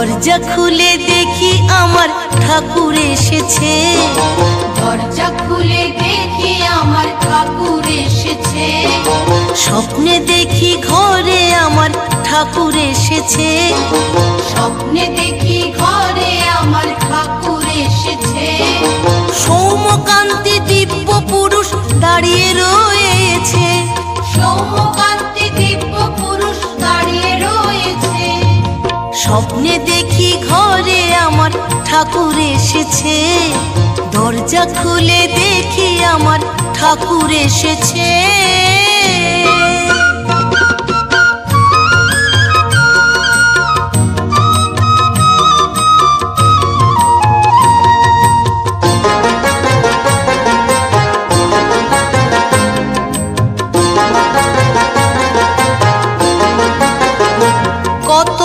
দরজা খুলে দেখি আমার ঠাকুর এসেছে, দরজা খুলে দেখি আমার ঠাকুর এসেছে। স্বপ্নে দেখি ঘরে আমার ঠাকুর এসেছে, স্বপ্নে দেখি ঘরে আমার ঠাকুর এসেছে। সৌম্যকান্তি দিব্য পুরুষ দাঁড়িয়ে রয়েছে, সৌম্যকান্তি দিব্য পুরুষ দাঁড়িয়ে রয়েছে। স্বপ্নে দেখি ঘরে আমার ঠাকুর এসেছে, দরজা খুলে দেখি আমার ঠাকুর এসেছে।